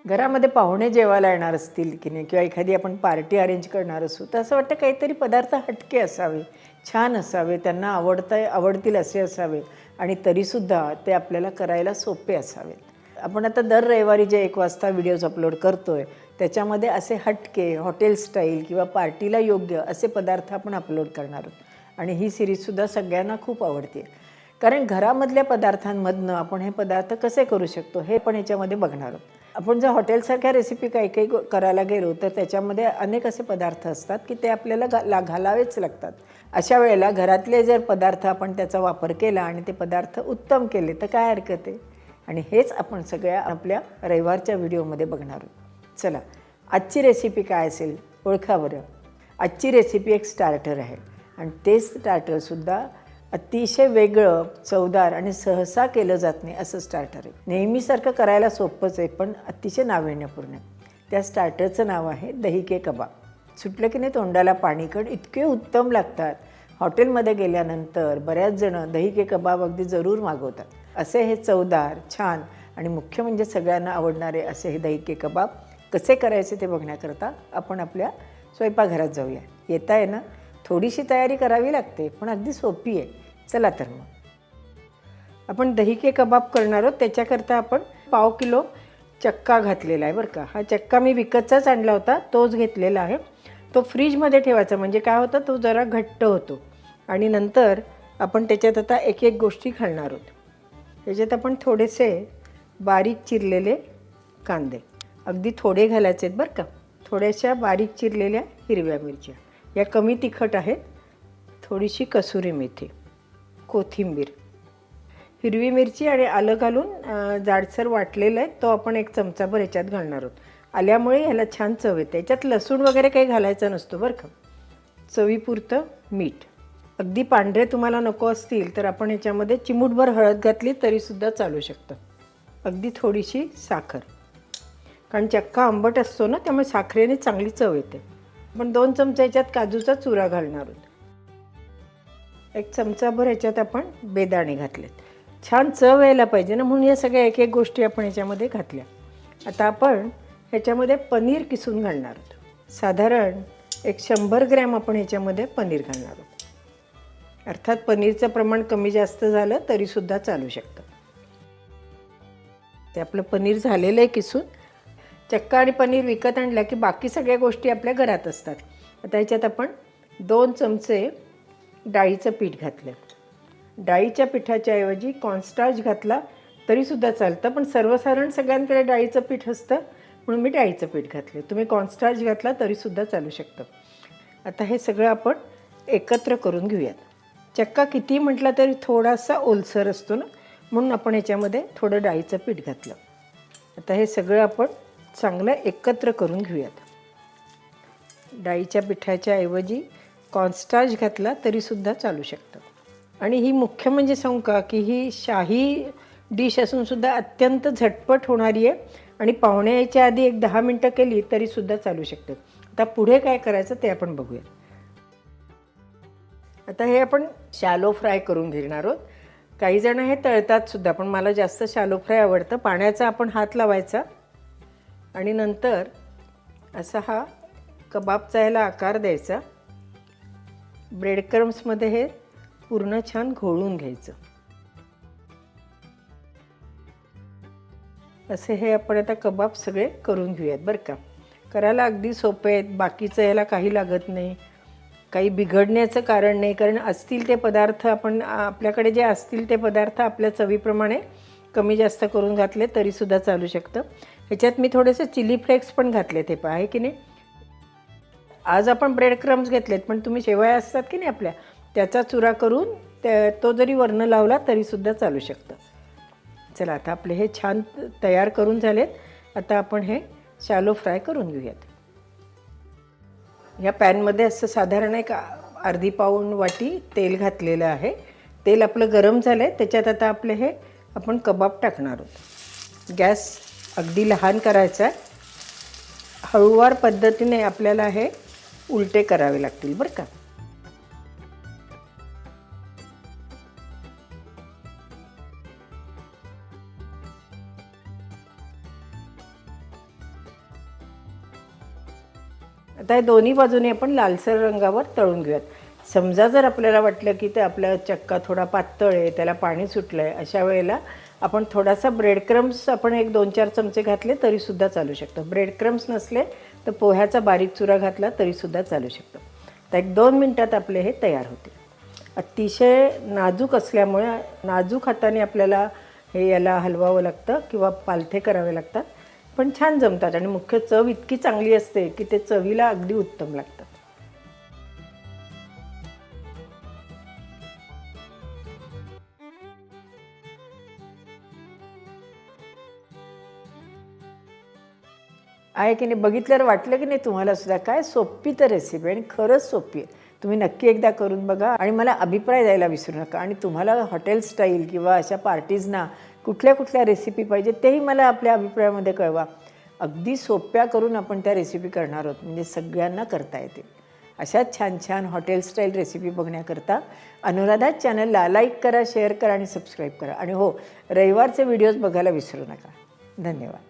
घरामध्ये पाहुणे जेवायला येणार असतील की नाही किंवा एखादी आपण पार्टी अरेंज करणार असू तर असं वाटतं काहीतरी पदार्थ हटके असावे, छान असावे, त्यांना आवडतील असे असावे आणि तरीसुद्धा ते आपल्याला करायला सोपे असावेत. आपण आता दर रविवारी जे 1 वाजता व्हिडिओज अपलोड करतो आहे त्याच्यामध्ये असे हटके, हॉटेल स्टाईल किंवा पार्टीला योग्य असे पदार्थ आपण अपलोड करणार आहोत आणि ही सिरीजसुद्धा सगळ्यांना खूप आवडते. कारण घरामधल्या पदार्थांमधनं आपण हे पदार्थ कसे करू शकतो हे पण याच्यामध्ये बघणार आहोत. आपण जर हॉटेलसारख्या रेसिपी काही करायला गेलो तर त्याच्यामध्ये अनेक असे पदार्थ असतात की ते आपल्याला घालावेच लागतात. अशा वेळेला घरातले जर पदार्थ आपण त्याचा वापर केला आणि ते पदार्थ उत्तम केले तर काय हरकत आहे. आणि हेच आपण सगळ्या आपल्या रविवारच्या व्हिडिओमध्ये बघणार आहोत. चला, आजची रेसिपी काय असेल ओळखा बरं. आजची रेसिपी एक स्टार्टर आहे आणि ते स्टार्टरसुद्धा अतिशय वेगळं, चवदार आणि सहसा केलं जात नाही असं स्टार्टर आहे. नेहमीसारखं करायला सोपंच आहे पण अतिशय नाविन्यपूर्ण आहे. त्या स्टार्टरचं नाव आहे दही के कबाब. सुटलं की नाही तोंडाला पाणी, कारण इतके उत्तम लागतात. हॉटेलमध्ये गेल्यानंतर बऱ्याच जणं दही के कबाब अगदी जरूर मागवतात. असे हे चवदार, छान आणि मुख्य म्हणजे सगळ्यांना आवडणारे असे हे दही के कबाब कसे करायचे ते बघण्याकरता आपण आपल्या स्वयंपाकघरात जाऊया. येता आहे ना? थोडीशी तयारी करावी लागते पण अगदी सोपी आहे. चला तर मग आपण दही के कबाब करणार आहोत. त्याच्याकरता आपण 1/2 किलो चक्का घातलेला आहे बरं का. हा चक्का मी विकतचाच आणला होता, तोच घेतलेला आहे. तो फ्रीजमध्ये ठेवायचा म्हणजे काय होतं, तो जरा घट्ट होतो आणि नंतर आपण त्याच्यात आता एक एक गोष्टी घालणार आहोत. त्याच्यात आपण थोडेसे बारीक चिरलेले कांदे, अगदी थोडे घालायचे आहेत बरं का. थोड्याशा बारीक चिरलेल्या हिरव्या मिरच्या, या कमी तिखट आहेत. थोडीशी कसुरी मेथी, कोथिंबीर, हिरवी मिरची आणि आलं घालून जाडसर वाटलेलं आहे तो आपण 1 चमचाभर ह्याच्यात घालणार आहोत. आल्यामुळे ह्याला छान चव येते. याच्यात लसूण वगैरे काही घालायचं नसतो बरं का. चवीपुरतं मीठ. अगदी पांढरे तुम्हाला नको असतील तर आपण ह्याच्यामध्ये चिमूटभर हळद घातली तरीसुद्धा चालू शकतं. अगदी थोडीशी साखर, कारण चक्का आंबट असतो ना त्यामुळे साखरेने चांगली चव येते. आपण 2 चमचे ह्याच्यात काजूचा चुरा घालणार आहोत. 1 चमचाभर ह्याच्यात आपण बेदाणे घातलेत. छान चव यायला पाहिजे ना म्हणून या सगळ्या एक एक गोष्टी आपण ह्याच्यामध्ये घातल्या. आता आपण ह्याच्यामध्ये पनीर किसून घालणार आहोत. साधारण 100 ग्रॅम आपण ह्याच्यामध्ये पनीर घालणार आहोत. अर्थात पनीरचं प्रमाण कमी जास्त झालं तरीसुद्धा चालू शकतं. ते आपलं पनीर झालेलं आहे किसून. चक्का आणि पनीर विकत आणलं की बाकी सगळ्या गोष्टी आपल्या घरात असतात. आता ह्याच्यात आपण 2 चमचे डाळीचं पीठ घातलं. डाळीच्या पिठाच्या ऐवजी कॉर्नस्टार्च घातला तरीसुद्धा चालतं पण सर्वसाधारण सगळ्यांकडे डाळीचं पीठ असतं म्हणून मी डाळीचं पीठ घातलं. तुम्ही कॉर्नस्टार्च घातला तरीसुद्धा चालू शकतं. आता हे सगळं आपण एकत्र करून घेऊयात. चक्का किती म्हटलं तरी थोडासा ओलसर असतो ना म्हणून आपण ह्याच्यामध्ये थोडं डाळीचं पीठ घातलं. आता हे सगळं आपण चांगलं एकत्र करून घेऊयात. डाळीच्या पिठाच्या ऐवजी कॉर्नस्टार्च घातला तरीसुद्धा चालू शकतं. आणि ही मुख्य म्हणजे सांगू का की ही शाही डिश असूनसुद्धा अत्यंत झटपट होणारी आहे आणि पाहुणे यायच्या आधी 10 मिनटं केली तरीसुद्धा चालू शकते. आता पुढे काय करायचं ते आपण बघूया. आता हे आपण शॅलो फ्राय करून घेणार आहोत. काही जण हे तळतात सुद्धा पण मला जास्त शॅलो फ्राय आवडतं. पाण्याचा आपण हात लावायचा आणि नंतर असा हा कबाबचा याला आकार द्यायचा. ब्रेड क्रम्समध्ये हे पूर्ण छान घोळून घ्यायचं. असे हे आपण आता कबाब सगळे करून घेऊयात बरं का. करायला अगदी सोपे आहेत. बाकीचं याला काही लागत नाही, काही बिघडण्याचं कारण नाही. कारण असतील ते पदार्थ आपण आपल्याकडे जे असतील ते पदार्थ आपल्या चवीप्रमाणे कमी जास्त करून घातले तरीसुद्धा चालू शकतं. ह्याच्यात मी थोडेसे चिली फ्लेक्स पण घातले ते आहे की नाही. आज आपण ब्रेड क्रम्स घेतलेत पण तुम्ही शेवया असतात की नाही आपल्या त्याचा चुरा करून तो जरी वरनं लावला तरीसुद्धा चालू शकतं. चला आता आपले हे छान तयार करून झालेत. आता आपण हे शॅलो फ्राय करून घेऊयात. ह्या पॅनमध्ये असं साधारण एक अर्धी पाऊण वाटी तेल घातलेलं आहे. तेल आपलं गरम झालं आहे. त्याच्यात आता आपले हे आपण कबाब टाकणार आहोत. गॅस अगदी लहान करायचा आहे. हळूवार पद्धतीने आपल्याला हे उलटे करावे लागतील बरं का. आता हे दोन्ही बाजूने आपण लालसर रंगावर तळून घेऊयात। समजा जर आपल्याला वाटलं की ते आपला चक्का थोडा पातळ आहे, त्याला पाणी सुटलं आहे, अशा वेळेला आपण थोडासा ब्रेड क्रम्स आपण 1-2-4 चमचे घातले तरीसुद्धा चालू शकतं। ब्रेड क्रम्स नसले तर पोह्याचा बारीक चुरा घातला तरीसुद्धा चालू शकतं। तर 1-2 मिनटात आपले हे तयार होते। अतिशय नाजूक असल्यामुळे नाजूक हाताने आपल्याला हे याला हलवावं लागतं किंवा पालथे करावे लागतात, पण छान जमतात आणि मुख्य चव इतकी चांगली असते की ते चवीला अगदी उत्तम लागतात। आहे की नाही, बघितल्यावर वाटलं की नाही तुम्हाला सुद्धा काय सोपी तर रेसिपी आणि खरंच सोपी आहे। तुम्ही नक्की एकदा करून बघा आणि मला अभिप्राय द्यायला विसरू नका। आणि तुम्हाला हॉटेल स्टाईल किंवा अशा पार्टीजना कुठल्या कुठल्या रेसिपी पाहिजे तेही मला आपल्या अभिप्रायामध्ये कळवा। अगदी सोप्या करून आपण त्या रेसिपी करणार आहोत, म्हणजे सगळ्यांना करता येतील। अशाच छान छान हॉटेल स्टाईल रेसिपी बघण्याकरता अनुराधा चॅनलला लाईक करा, शेअर करा आणि सबस्क्राईब करा। आणि हो, रविवारचे व्हिडिओज बघायला विसरू नका। धन्यवाद।